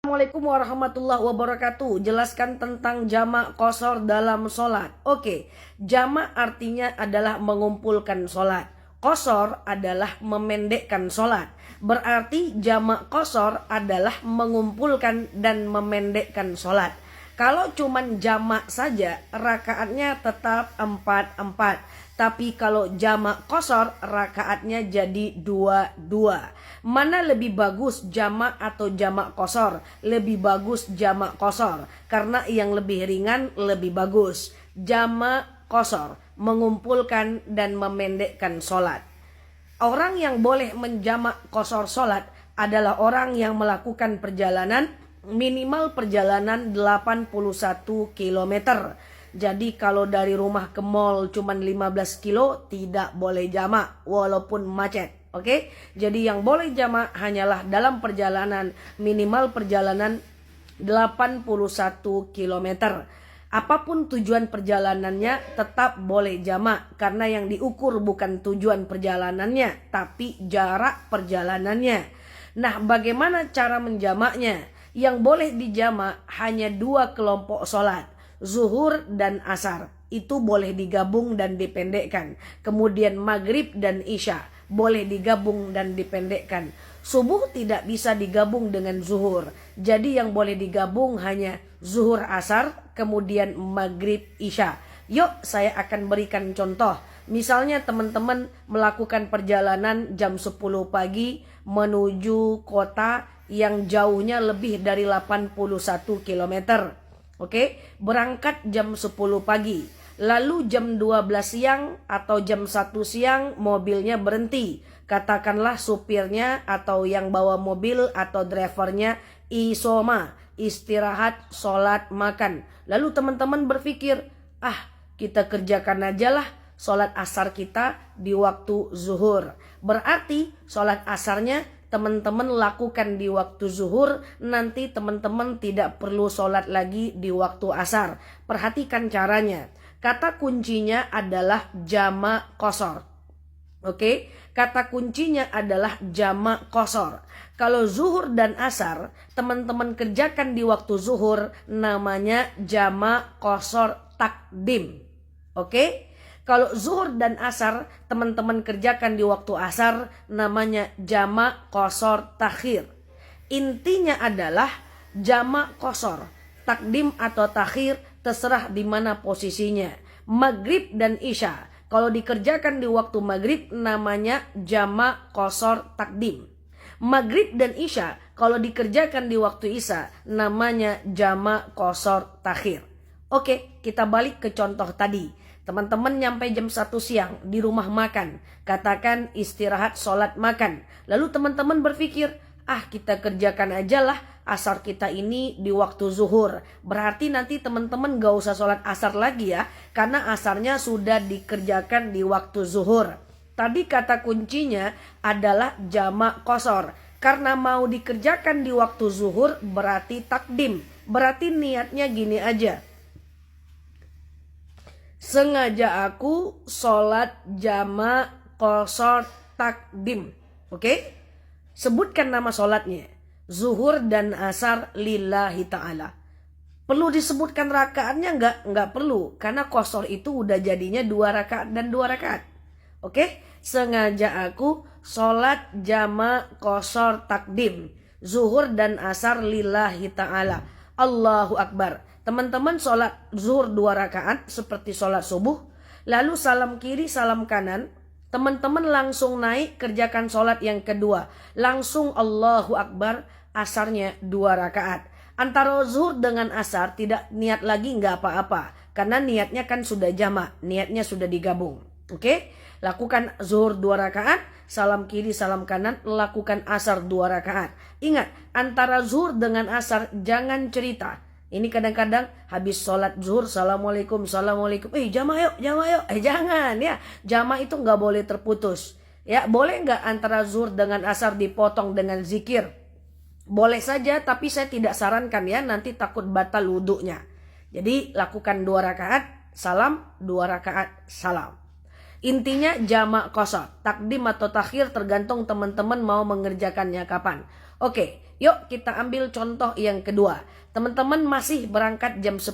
Assalamualaikum warahmatullahi wabarakatuh. Jelaskan tentang jamak qashar dalam sholat. Oke, jamak artinya adalah mengumpulkan sholat. Qashar adalah memendekkan sholat. Berarti jamak qashar adalah mengumpulkan dan memendekkan sholat. Kalau cuman jamak saja, rakaatnya tetap 4-4. Tapi kalau jamak qashar, rakaatnya jadi 2-2. Mana lebih bagus, jamak atau jamak qashar? Lebih bagus jamak qashar, karena yang lebih ringan lebih bagus. Jamak qashar, mengumpulkan dan memendekkan sholat. Orang yang boleh menjamak qashar sholat adalah orang yang melakukan perjalanan minimal perjalanan 81 km. Jadi kalau dari rumah ke mall cuma 15 kilo tidak boleh jamak walaupun macet. Oke? Jadi yang boleh jamak hanyalah dalam perjalanan minimal perjalanan 81 km. Apapun tujuan perjalanannya tetap boleh jamak, karena yang diukur bukan tujuan perjalanannya tapi jarak perjalanannya. Nah, bagaimana cara menjamaknya? Yang boleh dijamak hanya 2 kelompok sholat, zuhur dan asar. Itu boleh digabung dan dipendekkan. Kemudian maghrib dan isya boleh digabung dan dipendekkan. Subuh tidak bisa digabung dengan zuhur. Jadi yang boleh digabung hanya zuhur asar, kemudian maghrib isya. Yuk saya akan berikan contoh. Misalnya teman-teman melakukan perjalanan jam 10 pagi menuju kota yang jauhnya lebih dari 81 km. Oke, berangkat jam 10 pagi. Lalu jam 12 siang atau jam 1 siang mobilnya berhenti. Katakanlah supirnya atau yang bawa mobil atau drivernya isoma, istirahat, sholat, makan. Lalu teman-teman berpikir, kita kerjakan aja lah sholat asar kita di waktu zuhur. Berarti sholat asarnya teman-teman lakukan di waktu zuhur, nanti teman-teman tidak perlu sholat lagi di waktu asar. Perhatikan caranya. Kata kuncinya adalah jamak qashar. Oke, kata kuncinya adalah jamak qashar. Kalau zuhur dan asar teman-teman kerjakan di waktu zuhur, namanya jamak qashar takdim. Oke? Kalau zuhur dan asar teman-teman kerjakan di waktu asar, namanya jamak qashar takhir. Intinya adalah jamak qashar, takdim atau takhir terserah di mana posisinya. Maghrib dan isya kalau dikerjakan di waktu maghrib namanya jamak qashar takdim. Maghrib dan isya kalau dikerjakan di waktu isya namanya jamak qashar takhir. Oke, kita balik ke contoh tadi. Teman-teman nyampe jam 1 siang di rumah makan. Katakan istirahat, sholat, makan. Lalu teman-teman berpikir, kita kerjakan aja lah asar kita ini di waktu zuhur. Berarti nanti teman-teman gak usah sholat asar lagi ya, karena asarnya sudah dikerjakan di waktu zuhur. Tadi kata kuncinya adalah jamak qashar. Karena mau dikerjakan di waktu zuhur berarti takdim. Berarti niatnya gini aja. Sengaja aku sholat jamak qashar takdim. Oke? Sebutkan nama sholatnya. Zuhur dan asar lillahi ta'ala. Perlu disebutkan rakaatnya? Enggak perlu. Karena qashar itu udah jadinya 2 rakaat dan 2 rakaat. Oke? Sengaja aku sholat jamak qashar takdim. Zuhur dan asar lillahi ta'ala. Allahu Akbar. Teman-teman sholat zuhur 2 rakaat seperti sholat subuh. Lalu salam kiri, salam kanan. Teman-teman langsung naik kerjakan sholat yang kedua. Langsung Allahu Akbar, asarnya 2 rakaat. Antara zuhur dengan asar tidak niat lagi nggak apa-apa. Karena niatnya kan sudah jamak, niatnya sudah digabung. Oke? Lakukan zuhur 2 rakaat, salam kiri, salam kanan, lakukan asar 2 rakaat. Ingat, antara zuhur dengan asar jangan cerita. Ini kadang-kadang habis sholat zuhur, assalamualaikum, assalamualaikum. Jamak yuk. Jangan ya. Jamak itu nggak boleh terputus. Ya, boleh nggak antara zuhur dengan asar dipotong dengan zikir? Boleh saja, tapi saya tidak sarankan ya. Nanti takut batal wudhunya. Jadi lakukan 2 rakaat, salam, 2 rakaat, salam. Intinya jamak qashar, takdim atau takhir tergantung teman-teman mau mengerjakannya kapan. Oke, Yuk kita ambil contoh yang kedua. Teman-teman masih berangkat jam 10.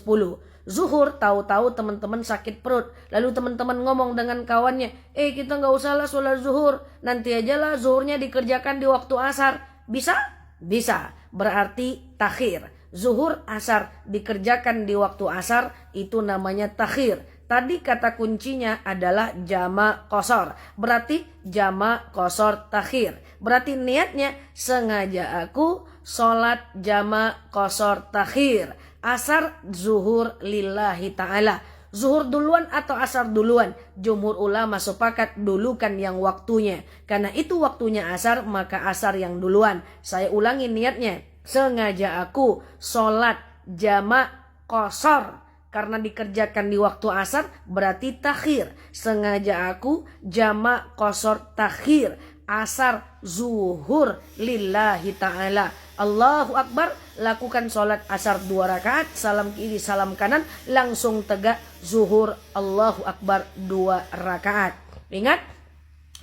Zuhur, tahu-tahu teman-teman sakit perut. Lalu teman-teman ngomong dengan kawannya, kita nggak usah lah sholat zuhur. Nanti aja lah zuhurnya dikerjakan di waktu asar. Bisa? Bisa. Berarti takhir. Zuhur, asar dikerjakan di waktu asar, itu namanya takhir. Tadi kata kuncinya adalah jamak qashar. Berarti jamak qashar takhir. Berarti niatnya sengaja aku sholat jamak qashar takhir. Asar zuhur lillahi ta'ala. Zuhur duluan atau asar duluan? Jumhur ulama sepakat dulukan yang waktunya. Karena itu waktunya asar, maka asar yang duluan. Saya ulangi niatnya. Sengaja aku sholat jamak qashar. Karena dikerjakan di waktu asar berarti takhir. Sengaja aku jamak qashar takhir. Asar zuhur lillahi ta'ala. Allahu Akbar. Lakukan sholat asar 2 rakaat. Salam kiri salam kanan. Langsung tegak zuhur. Allahu Akbar 2 rakaat. Ingat,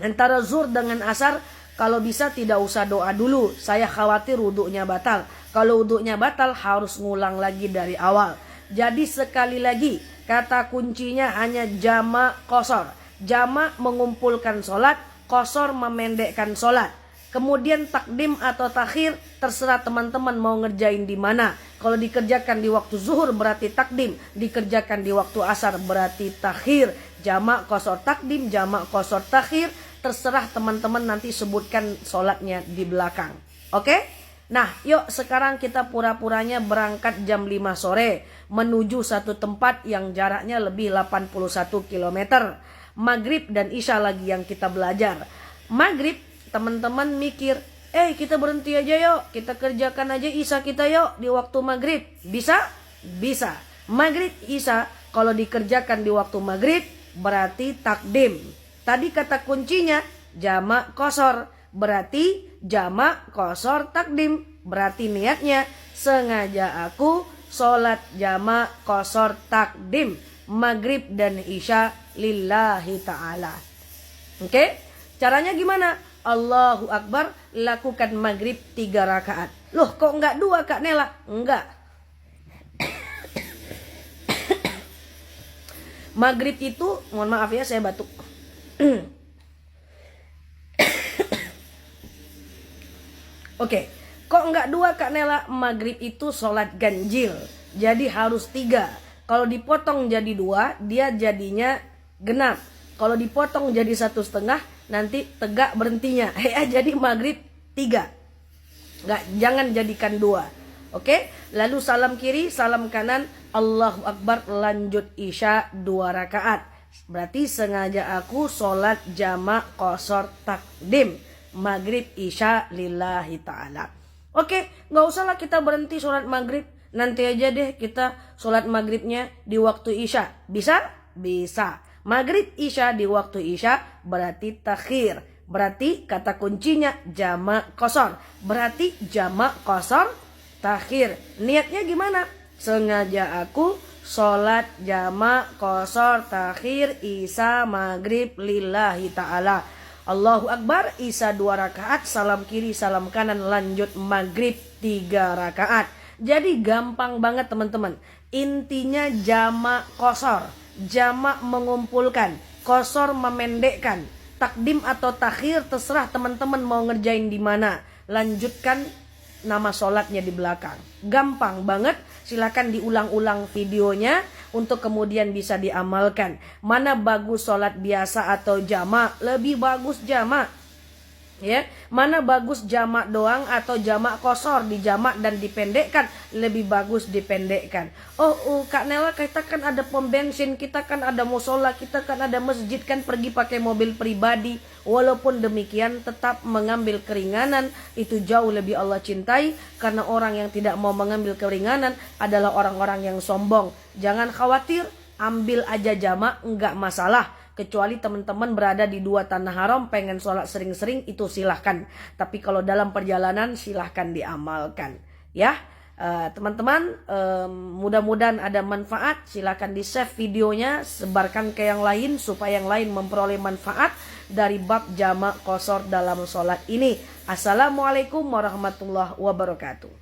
antara zuhur dengan asar, kalau bisa tidak usah doa dulu. Saya khawatir wudhunya batal. Kalau wudhunya batal harus ngulang lagi dari awal. Jadi sekali lagi, kata kuncinya hanya jamak qashar. Jamak mengumpulkan sholat, qashar memendekkan sholat. Kemudian takdim atau takhir terserah teman-teman mau ngerjain di mana. Kalau dikerjakan di waktu zuhur berarti takdim, dikerjakan di waktu asar berarti takhir. Jamak qashar takdim, jamak qashar takhir, terserah teman-teman nanti sebutkan sholatnya di belakang. Oke? Nah, yuk sekarang kita pura-puranya berangkat jam 5 sore menuju satu tempat yang jaraknya lebih 81 km. Maghrib dan Isya lagi yang kita belajar. Maghrib, teman-teman mikir, kita berhenti aja yuk, kita kerjakan aja Isya kita yuk di waktu maghrib. Bisa? Bisa. Maghrib, Isya kalau dikerjakan di waktu maghrib berarti takdim. Tadi kata kuncinya jamak qashar. Berarti jamak qashar takdim. Berarti niatnya sengaja aku sholat jamak qashar takdim. Maghrib dan Isya lillahi ta'ala. Oke? Caranya gimana? Allahu Akbar, lakukan maghrib 3 rakaat. Loh kok enggak 2 Kak Nela? Enggak. Maghrib itu, mohon maaf ya saya batuk. Oke, kok enggak 2 Kak Nela? Maghrib itu sholat ganjil, jadi harus 3. Kalau dipotong jadi 2, dia jadinya genap. Kalau dipotong jadi 1,5, nanti tegak berhentinya. Jadi maghrib 3. Jangan jadikan 2. Oke, lalu salam kiri, salam kanan, Allahu Akbar, lanjut Isya 2 rakaat. Berarti sengaja aku sholat jamak qashar takdim. Maghrib Isya lillahi ta'ala. Oke, gak usahlah kita berhenti sholat maghrib. Nanti aja deh kita sholat maghribnya di waktu Isya. Bisa? Bisa. Maghrib Isya di waktu Isya berarti takhir. Berarti kata kuncinya jamak qashar. Berarti jamak qashar takhir. Niatnya gimana? Sengaja aku sholat jamak qashar takhir Isya maghrib lillahi ta'ala. Allahu Akbar, Isya 2 rakaat, salam kiri, salam kanan, lanjut maghrib 3 rakaat. Jadi gampang banget teman-teman. Intinya jamak qashar. Jamak mengumpulkan, qashar memendekkan. Takdim atau takhir terserah teman-teman mau ngerjain di mana. Lanjutkan nama sholatnya di belakang. Gampang banget. Silakan diulang-ulang videonya untuk kemudian bisa diamalkan. Mana bagus sholat biasa atau jamak? Lebih bagus jamak. Ya, mana bagus jamak doang atau jamak qashar, dijamak dan dipendekkan? Lebih bagus dipendekkan. Kak Nela, kita kan ada pom bensin, kita kan ada musola, kita kan ada masjid, kan pergi pakai mobil pribadi. Walaupun demikian tetap mengambil keringanan itu jauh lebih Allah cintai, karena orang yang tidak mau mengambil keringanan adalah orang-orang yang sombong. Jangan khawatir, ambil aja jamak, enggak masalah. Kecuali teman-teman berada di 2 tanah haram, pengen sholat sering-sering, itu silahkan. Tapi kalau dalam perjalanan silahkan diamalkan. Ya, Teman-teman, mudah-mudahan ada manfaat. Silakan di save videonya, sebarkan ke yang lain supaya yang lain memperoleh manfaat dari bab jamak qashar dalam sholat ini. Assalamualaikum warahmatullahi wabarakatuh.